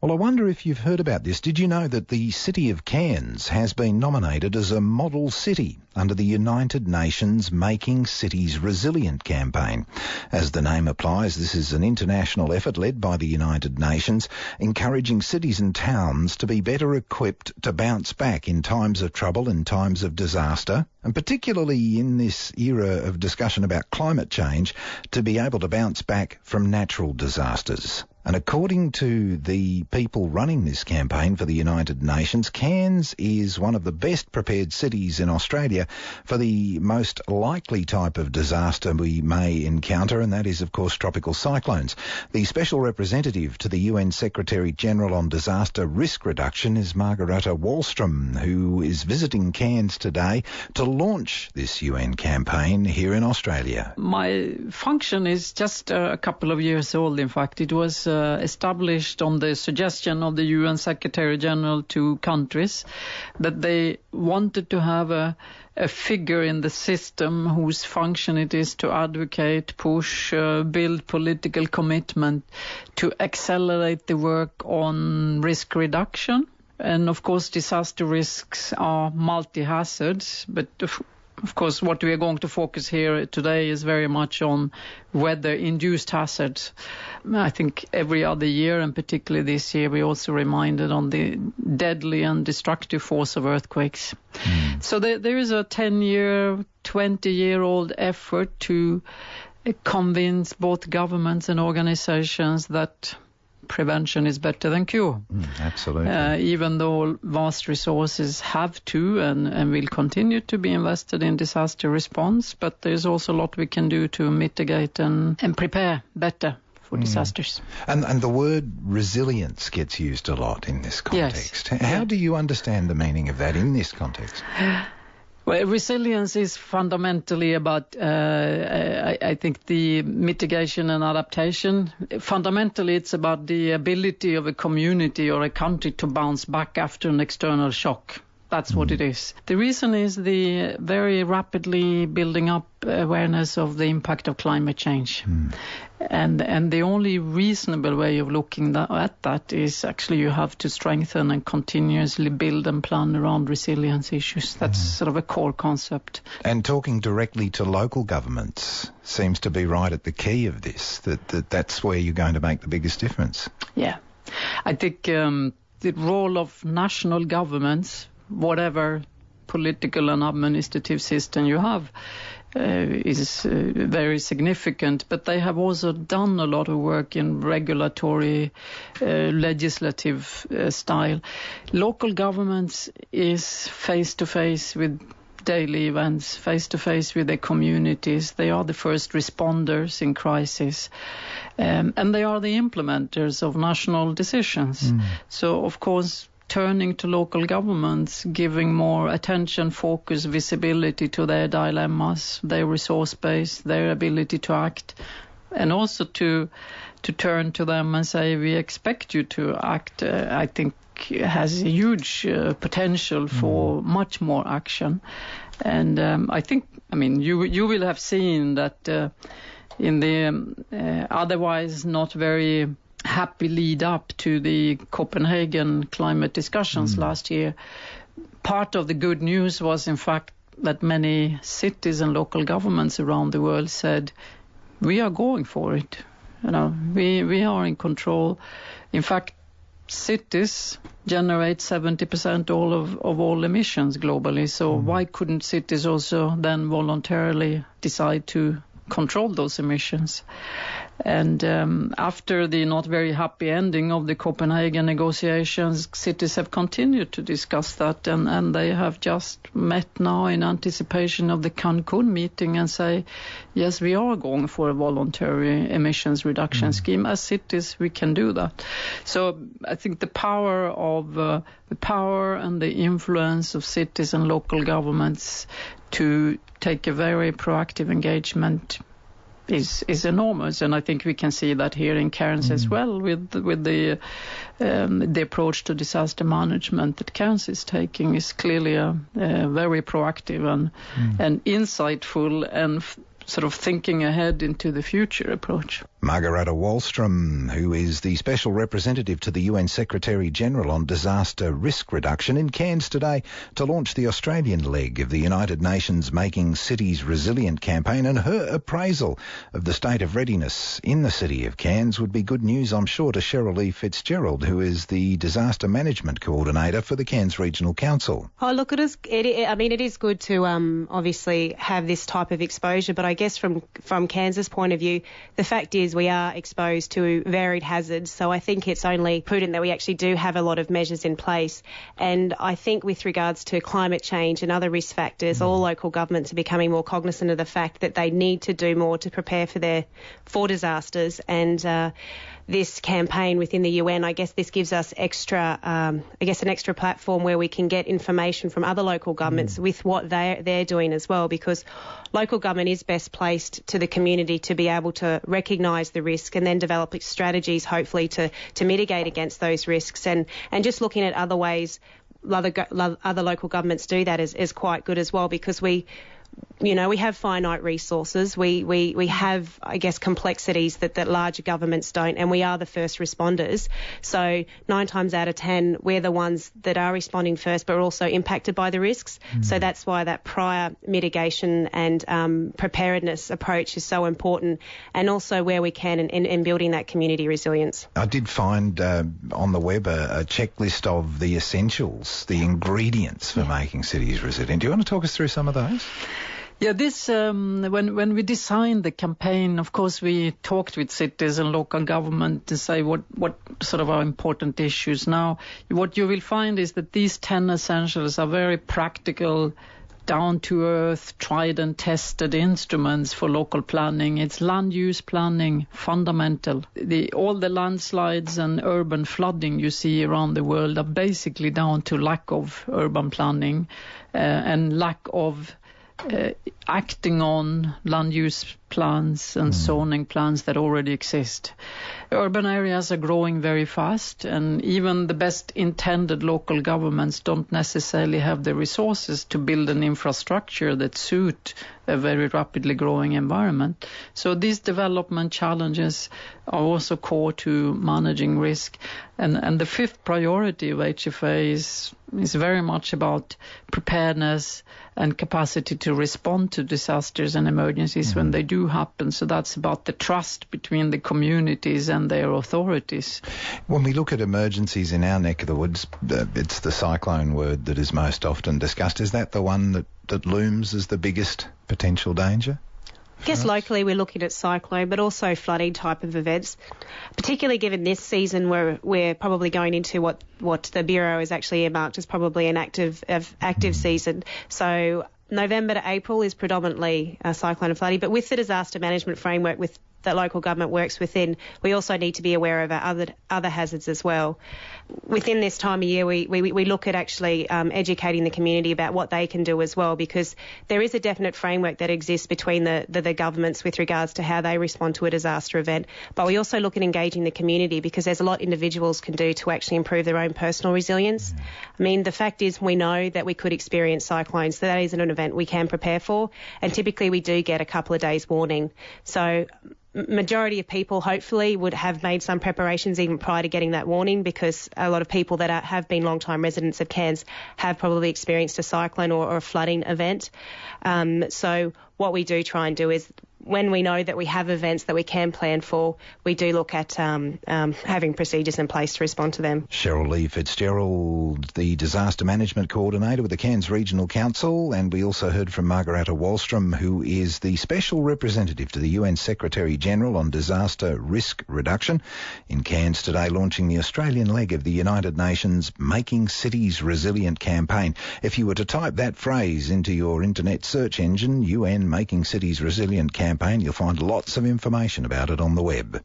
Well, I wonder if you've heard about this. Did you know that the city of Cairns has been nominated as a model city under the United Nations Making Cities Resilient campaign? As the name applies, this is an international effort led by the United Nations, encouraging cities and towns to be better equipped to bounce back in times of trouble, in times of disaster, and particularly in this era of discussion about climate change, to be able to bounce back from natural disasters. And according to the people running this campaign for the United Nations, Cairns is one of the best prepared cities in Australia for the most likely type of disaster we may encounter, and that is, of course, tropical cyclones. The Special Representative to the UN Secretary-General on Disaster Risk Reduction is Margareta Wahlström, who is visiting Cairns today to launch this UN campaign here in Australia. My function is just a couple of years old, in fact. It was established on the suggestion of the UN Secretary-General to countries that they wanted to have a figure in the system whose function it is to advocate, push, build political commitment to accelerate the work on risk reduction. And of course, disaster risks are multi-hazards, but of course, what we are going to focus here today is very much on weather-induced hazards. I think every other year, and particularly this year, we're also reminded on the deadly and destructive force of earthquakes. So there is a 10-year, 20-year-old effort to convince both governments and organizations that prevention is better than cure. Absolutely. Even though vast resources have to and will continue to be invested in disaster response, but there's also a lot we can do to mitigate and prepare better for disasters. And the word resilience gets used a lot in this context. Yes. How do you understand the meaning of that in this context? Well, resilience is fundamentally about, I think, the mitigation and adaptation. Fundamentally, it's about the ability of a community or a country to bounce back after an external shock. That's what it is. The reason is the very rapidly building up awareness of the impact of climate change. And the only reasonable way of looking at that is actually you have to strengthen and continuously build and plan around resilience issues. That's sort of a core concept. And talking directly to local governments seems to be right at the key of this, that's where you're going to make the biggest difference. Yeah. I think the role of national governments, whatever political and administrative system you have, is very significant, but they have also done a lot of work in regulatory, legislative style. Local governments is face-to-face with daily events, face-to-face with their communities. They are the first responders in crisis, and they are the implementers of national decisions. So, of course, turning to local governments, giving more attention, focus, visibility to their dilemmas, their resource base, their ability to act, and also to turn to them and say, we expect you to act, I think has a huge potential for much more action. And I think, you will have seen that in the otherwise not very happy lead up to the Copenhagen climate discussions last year, part of the good news was in fact that many cities and local governments around the world said, we are going for it. We are in control. In fact, cities generate 70% of all emissions globally. So why couldn't cities also then voluntarily decide to control those emissions? And after the not very happy ending of the Copenhagen negotiations, cities have continued to discuss that, and they have just met now in anticipation of the Cancun meeting and say, yes, we are going for a voluntary emissions reduction scheme. As cities, we can do that. So I think the power and the influence of cities and local governments to take a very proactive engagement is enormous, and I think we can see that here in Cairns as well with the approach to disaster management that Cairns is taking is clearly a very proactive and insightful and sort of thinking ahead into the future approach. Margareta Wahlström, who is the Special Representative to the UN Secretary-General on Disaster Risk Reduction, in Cairns today to launch the Australian leg of the United Nations Making Cities Resilient campaign, and her appraisal of the state of readiness in the city of Cairns would be good news, I'm sure, to Cheryl-Lee Fitzgerald, who is the Disaster Management Coordinator for the Cairns Regional Council. Oh, look, it is good to obviously have this type of exposure, but I guess from Cairns' point of view, the fact is we are exposed to varied hazards, so I think it's only prudent that we actually do have a lot of measures in place. And I think with regards to climate change and other risk factors, all local governments are becoming more cognizant of the fact that they need to do more to prepare for disasters. And this campaign within the UN, I guess this gives us an extra platform where we can get information from other local governments with what they're doing as well, because local government is best placed to the community to be able to recognise the risk and then develop strategies, hopefully, to mitigate against those risks. And just looking at other ways other local governments do that is quite good as well, because we have finite resources. We have, I guess, complexities that larger governments don't, and we are the first responders. So 9 times out of 10, we're the ones that are responding first, but are also impacted by the risks. So that's why that prior mitigation and preparedness approach is so important, and also where we can in building that community resilience. I did find on the web a checklist of the essentials, the ingredients for making cities resilient. Do you want to talk us through some of those? Yeah, this when we designed the campaign, of course, we talked with cities and local government to say what sort of are important issues. Now, what you will find is that these 10 essentials are very practical, down-to-earth, tried and tested instruments for local planning. It's land use planning, fundamental. All the landslides and urban flooding you see around the world are basically down to lack of urban planning and lack of acting on land use plans and zoning plans that already exist. Urban areas are growing very fast, and even the best intended local governments don't necessarily have the resources to build an infrastructure that suit a very rapidly growing environment. So these development challenges are also core to managing risk. And the fifth priority of HFA is very much about preparedness and capacity to respond to disasters and emergencies when they do happen. So that's about the trust between the communities and their authorities. When we look at emergencies in our neck of the woods, it's the cyclone word that is most often discussed. Is that the one that looms as the biggest potential danger? I guess locally we're looking at cyclone, but also flooding type of events, particularly given this season where we're probably going into what the Bureau is actually earmarked as probably an active season. So November to April is predominantly cyclone and flooding, but with the disaster management framework that local government works within, we also need to be aware of our other hazards as well. Within this time of year, we look at actually educating the community about what they can do as well, because there is a definite framework that exists between the governments with regards to how they respond to a disaster event. But we also look at engaging the community, because there's a lot individuals can do to actually improve their own personal resilience. I mean, the fact is we know that we could experience cyclones, so that isn't an event we can prepare for, and typically we do get a couple of days warning. So majority of people hopefully would have made some preparations even prior to getting that warning, because a lot of people that have been long-time residents of Cairns have probably experienced a cyclone or a flooding event. So what we do try and do is, when we know that we have events that we can plan for, we do look at having procedures in place to respond to them. Cheryl-Lee Fitzgerald, the Disaster Management Coordinator with the Cairns Regional Council, and we also heard from Margareta Wahlström, who is the Special Representative to the UN Secretary-General on Disaster Risk Reduction, in Cairns today, launching the Australian leg of the United Nations Making Cities Resilient campaign. If you were to type that phrase into your internet search engine, UN Making Cities Resilient campaign, you'll find lots of information about it on the web.